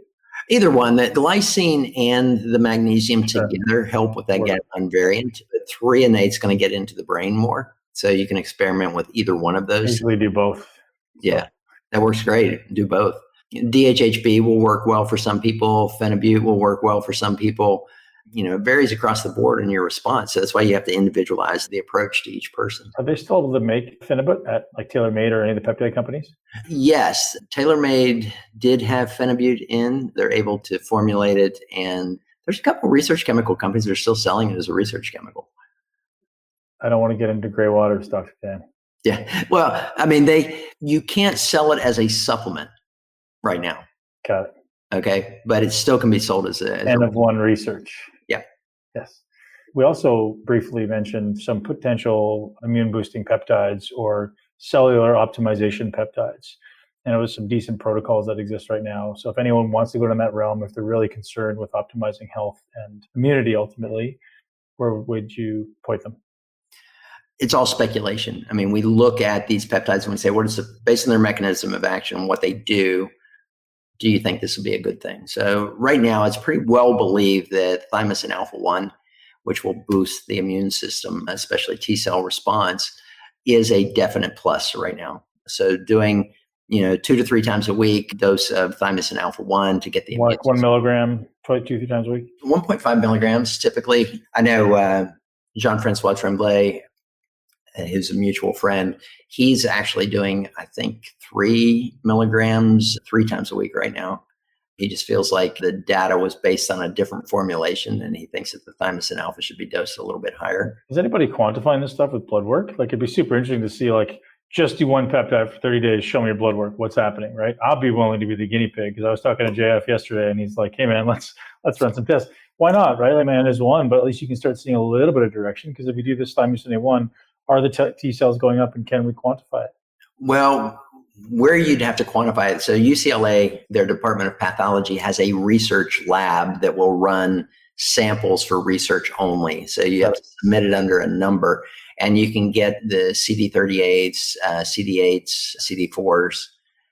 Either one. The glycine and the magnesium together help with that GAD1 variant. But 3 and 8 is going to get into the brain more. So you can experiment with either one of those. I usually do both. Yeah, that works great. Do both. DHHB will work well for some people. Phenibut will work well for some people. It varies across the board in your response. So that's why you have to individualize the approach to each person. Are they still able to make Phenibut at like TaylorMade or any of the peptide companies? Yes. TaylorMade did have Phenibut in. They're able to formulate it. And there's a couple of research chemical companies that are still selling it as a research chemical. I don't want to get into gray waters, Dr. Dan. Yeah. Well, you can't sell it as a supplement right now. Got it. Okay. But it still can be sold as a N of 1 research. Yeah. Yes. We also briefly mentioned some potential immune boosting peptides or cellular optimization peptides. And it was some decent protocols that exist right now. So if anyone wants to go down that realm, if they're really concerned with optimizing health and immunity ultimately, where would you point them? It's all speculation. We look at these peptides and we say, based on their mechanism of action, what they do you think this would be a good thing? So right now, it's pretty well believed that thymosin alpha-1, which will boost the immune system, especially T-cell response, is a definite plus right now. So doing 2 to 3 times a week dose of thymosin alpha-1 to get the immune system. 1 milligram, 2 to 3 times a week? 1.5 milligrams typically. I know Jean-Francois Tremblay, who's a mutual friend, he's actually doing, I think, 3 milligrams 3 times a week right now. He just feels like the data was based on a different formulation, and he thinks that the thymosin alpha should be dosed a little bit higher. Is anybody quantifying this stuff with blood work? It'd be super interesting to see, just do one peptide for 30 days, show me your blood work, what's happening, right? I'll be willing to be the guinea pig, because I was talking to JF yesterday and he's like, hey man, let's run some tests. Why not, right? Like, man, there's one, but at least you can start seeing a little bit of direction, because if you do this thymosin A1, are the T cells going up and can we quantify it? Well, where you'd have to quantify it. So UCLA, their Department of Pathology has a research lab that will run samples for research only. So you have to submit it under a number, and you can get the CD38s, CD8s, CD4s,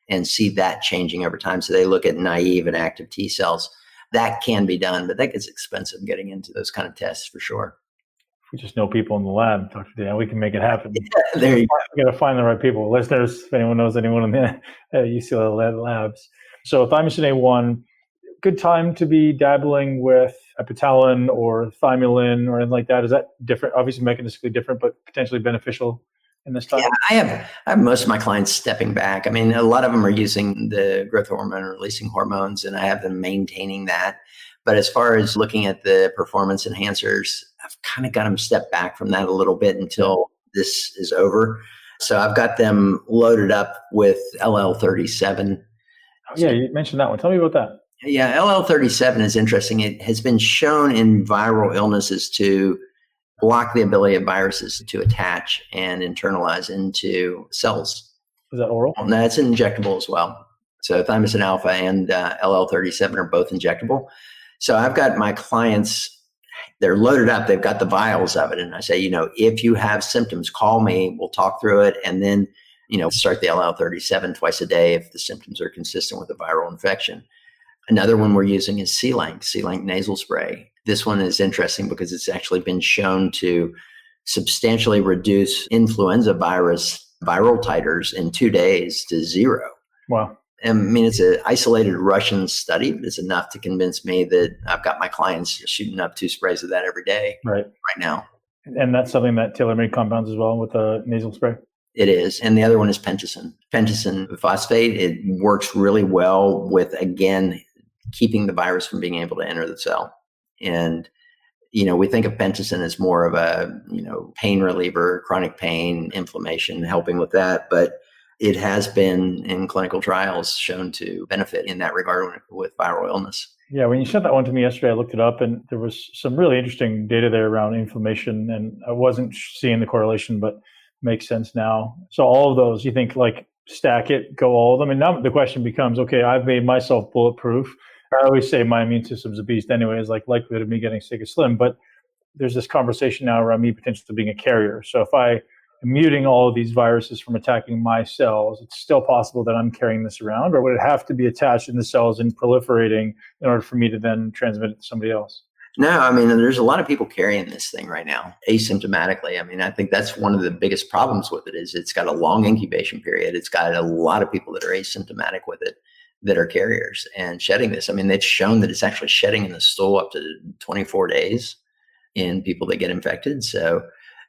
and see that changing over time. So they look at naive and active T cells. That can be done, but that gets expensive getting into those kind of tests for sure. We just know people in the lab. Talk to Dan. We can make it happen. Yeah, there you go. We got to find the right people. Listeners, if anyone knows anyone in the UCLA labs. So thymosin A1, good time to be dabbling with epitalin or thymulin or anything like that. Is that different? Obviously mechanistically different, but potentially beneficial in this time? Yeah, I have most of my clients stepping back. I mean, a lot of them are using the growth hormone or releasing hormones, and I have them maintaining that. But as far as looking at the performance enhancers, I've kind of got them step back from that a little bit until this is over. So I've got them loaded up with LL37. Oh, yeah, you mentioned that one. Tell me about that. Yeah, LL37 is interesting. It has been shown in viral illnesses to block the ability of viruses to attach and internalize into cells. Is that oral? No, it's injectable as well. So thymosin alpha and LL37 are both injectable. So I've got my clients, they're loaded up, they've got the vials of it. And I say, if you have symptoms, call me, we'll talk through it. And then, start the LL37 twice a day if the symptoms are consistent with a viral infection. Another one we're using is C-Link nasal spray. This one is interesting because it's actually been shown to substantially reduce influenza virus viral titers in 2 days to 0. Wow. I mean, it's an isolated Russian study, but it's enough to convince me that I've got my clients shooting up 2 sprays of that every day right now. And that's something that tailor-made compounds as well with the nasal spray? It is. And the other one is pentosan. Pentosan phosphate, it works really well with, again, keeping the virus from being able to enter the cell. And, we think of pentosan as more of a, pain reliever, chronic pain, inflammation, helping with that. But it has been in clinical trials shown to benefit in that regard with viral illness. Yeah, when you sent that one to me yesterday, I looked it up and there was some really interesting data there around inflammation, and I wasn't seeing the correlation, but makes sense now. So all of those, you think like stack it, go all of them. And now the question becomes, okay, I've made myself bulletproof. I always say my immune system's a beast anyway, is like likelihood of me getting sick is slim, but there's this conversation now around me potentially being a carrier. So if I am muting all of these viruses from attacking my cells, it's still possible that I'm carrying this around, or would it have to be attached in the cells and proliferating in order for me to then transmit it to somebody else? No, I mean, there's a lot of people carrying this thing right now, asymptomatically. I mean, I think that's one of the biggest problems with it is it's got a long incubation period. It's got a lot of people that are asymptomatic with it that are carriers and shedding this. I mean, they've shown that it's actually shedding in the stool up to 24 days in people that get infected. So,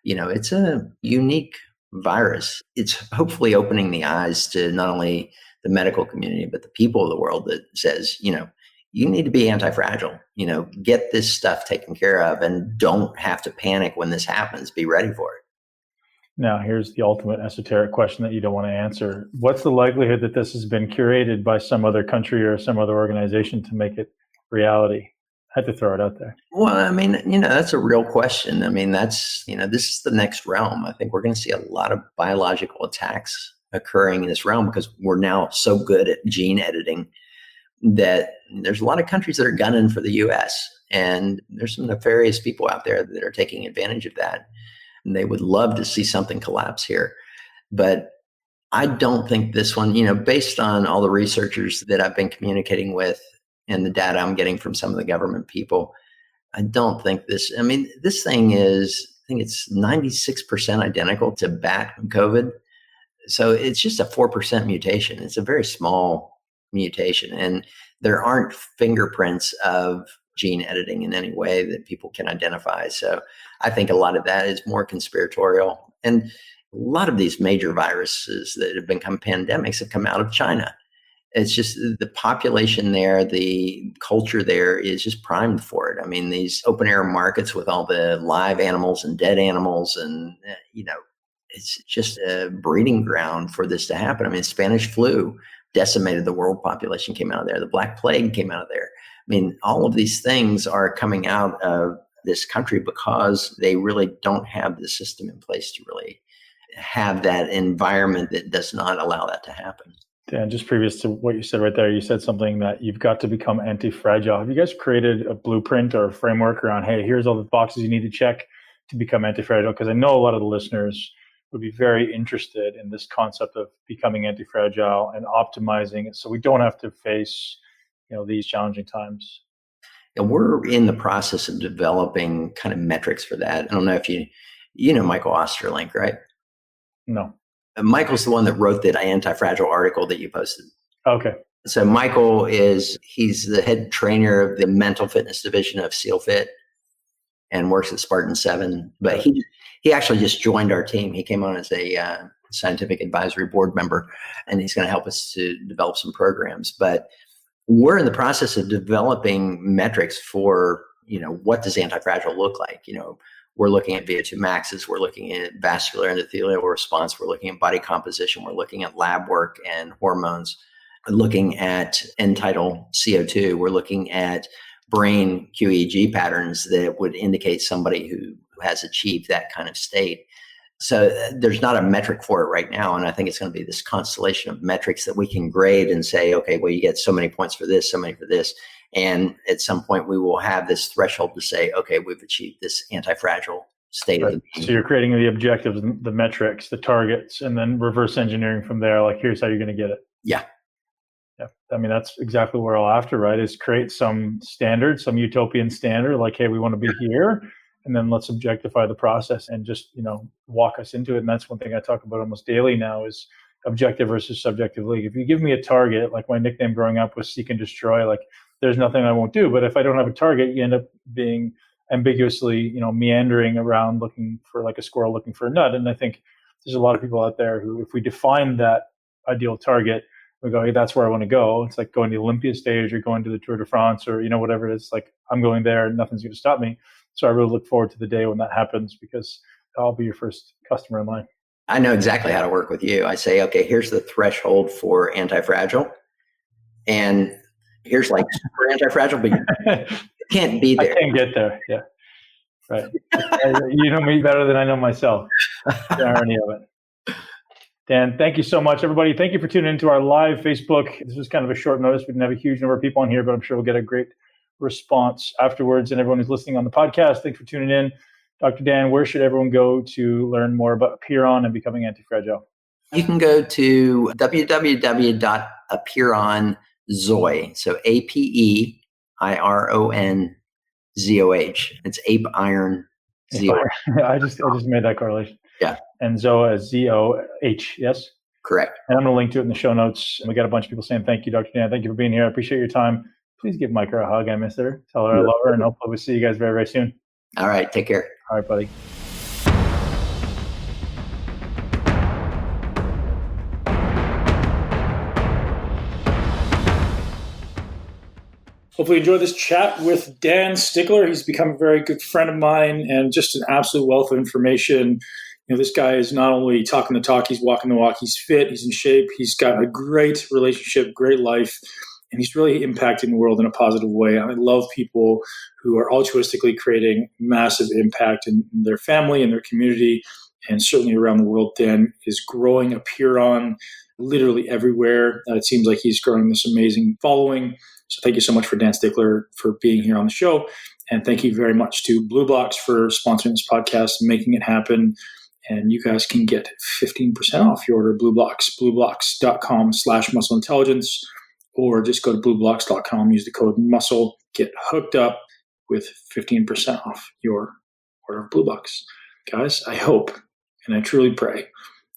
it's a unique virus. It's hopefully opening the eyes to not only the medical community, but the people of the world that says, you need to be anti-fragile, get this stuff taken care of and don't have to panic when this happens. Be ready for it. Now, here's the ultimate esoteric question that you don't want to answer. What's the likelihood that this has been curated by some other country or some other organization to make it reality? I had to throw it out there. Well, I mean, that's a real question. I mean, that's, this is the next realm. I think we're going to see a lot of biological attacks occurring in this realm because we're now so good at gene editing that there's a lot of countries that are gunning for the US, and there's some nefarious people out there that are taking advantage of that. And they would love to see something collapse here. But I don't think this one, based on all the researchers that I've been communicating with and the data I'm getting from some of the government people, I don't think this thing is, I think it's 96% identical to bat COVID. So it's just a 4% mutation. It's a very small mutation. And there aren't fingerprints of gene editing in any way that people can identify. So I think a lot of that is more conspiratorial. And a lot of these major viruses that have become pandemics have come out of China. It's just the population there, the culture there is just primed for it. I mean, these open air markets with all the live animals and dead animals and, it's just a breeding ground for this to happen. I mean, Spanish flu decimated the world population, came out of there. The Black Plague came out of there. I mean, all of these things are coming out of this country because they really don't have the system in place to really have that environment that does not allow that to happen. Dan, just previous to what you said right there, you said something that you've got to become anti-fragile. Have you guys created a blueprint or a framework around, hey, here's all the boxes you need to check to become anti-fragile? Because I know a lot of the listeners would be very interested in this concept of becoming anti-fragile and optimizing it so we don't have to face, these challenging times. And we're in the process of developing kind of metrics for that. I don't know if you know Michael Osterlink, right? No. Michael's the one that wrote that anti-fragile article that you posted. Okay. So Michael he's the head trainer of the mental fitness division of SEAL Fit and works at Spartan 7. But he actually just joined our team. He came on as a scientific advisory board member, and he's going to help us to develop some programs. But we're in the process of developing metrics for, what does anti-fragile look like? We're looking at VO2 maxes. We're looking at vascular endothelial response. We're looking at body composition. We're looking at lab work and hormones. We're looking at end-tidal CO2. We're looking at brain QEEG patterns that would indicate somebody who has achieved that kind of state. So there's not a metric for it right now. And I think it's going to be this constellation of metrics that we can grade and say, okay, well, you get so many points for this, so many for this. And at some point we will have this threshold to say, okay, we've achieved this anti-fragile state of the being. So you're creating the objectives, the metrics, the targets, and then reverse engineering from there. Like, here's how you're going to get it. Yeah. Yeah. I mean, that's exactly what we're all after, right? Is create some standard, some utopian standard, like, hey, we want to be here. And then let's objectify the process and just, walk us into it. And that's one thing I talk about almost daily now is objective versus subjective league. If you give me a target, like my nickname growing up was seek and destroy, like there's nothing I won't do. But if I don't have a target, you end up being ambiguously, meandering around looking for like a squirrel looking for a nut. And I think there's a lot of people out there who, if we define that ideal target, we go, hey, that's where I want to go. It's like going to the Olympia stage or going to the Tour de France or, whatever it is. Like, I'm going there and nothing's going to stop me. So I really look forward to the day when that happens because I'll be your first customer in line. I know exactly how to work with you. I say, okay, here's the threshold for anti-fragile. And here's like super anti-fragile, but you can't be there. I can't get there. Yeah. Right. You know me better than I know myself. The irony of it. Dan, thank you so much, everybody. Thank you for tuning into our live Facebook. This was kind of a short notice. We didn't have a huge number of people on here, but I'm sure we'll get a great response afterwards. And everyone who's listening on the podcast, thanks for tuning in. Dr. Dan, where should everyone go to learn more about Apeiron and becoming anti-fragile? You can go to www.apeironzoh. So APEIRONZOH. It's ape iron ZOH. I just made that correlation. Yeah. And Zoh as ZOH, yes? Correct. And I'm going to link to it in the show notes. And we got a bunch of people saying, thank you, Dr. Dan. Thank you for being here. I appreciate your time. Please give Micah a hug. I miss her. Tell her I love her. And hopefully we'll see you guys very, very soon. All right. Take care. All right, buddy. Hopefully you enjoyed this chat with Dan Stickler. He's become a very good friend of mine and just an absolute wealth of information. This guy is not only talking the talk, he's walking the walk. He's fit, he's in shape, he's got a great relationship, great life, and he's really impacting the world in a positive way. I love people who are altruistically creating massive impact in their family and their community, and certainly around the world. Dan is growing Apeiron literally everywhere. It seems like he's growing this amazing following. So thank you so much for Dan Stickler for being here on the show. And thank you very much to BlueBlox for sponsoring this podcast and making it happen. And you guys can get 15% off your order at BlueBlox, blueblocks.com/muscleintelligence, or just go to blueblocks.com, use the code MUSCLE, get hooked up with 15% off your order of BlueBlox. Guys, I hope and I truly pray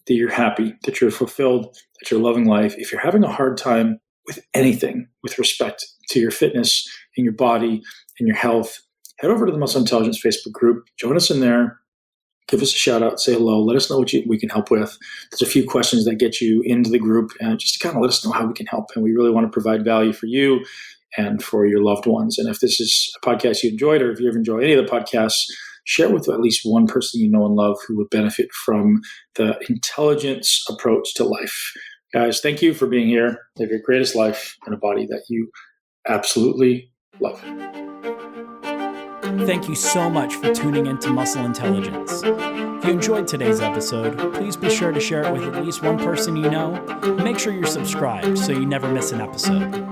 that you're happy, that you're fulfilled, that you're loving life. If you're having a hard time with anything with respect to your fitness and your body and your health, head over to the Muscle Intelligence Facebook group. Join us in there. Give us a shout out. Say hello. Let us know what we can help with. There's a few questions that get you into the group and just to kind of let us know how we can help. And we really want to provide value for you and for your loved ones. And if this is a podcast you enjoyed, or if you ever enjoy any of the podcasts, share it with at least one person you know and love who would benefit from the intelligence approach to life. Guys, thank you for being here. Live your greatest life in a body that you absolutely love. Thank you so much for tuning into Muscle Intelligence. If you enjoyed today's episode, please be sure to share it with at least one person you know. Make sure you're subscribed so you never miss an episode.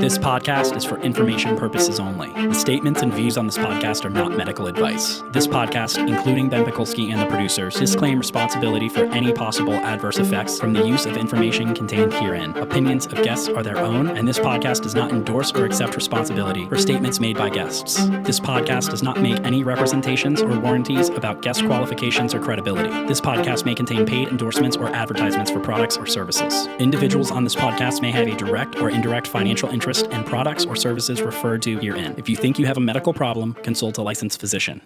This podcast is for information purposes only. The statements and views on this podcast are not medical advice. This podcast, including Ben Pekulski and the producers, disclaim responsibility for any possible adverse effects from the use of information contained herein. Opinions of guests are their own, and this podcast does not endorse or accept responsibility for statements made by guests. This podcast does not make any representations or warranties about guest qualifications or credibility. This podcast may contain paid endorsements or advertisements for products or services. Individuals on this podcast may have a direct or indirect financial interest in products or services referred to herein. If you think you have a medical problem, consult a licensed physician.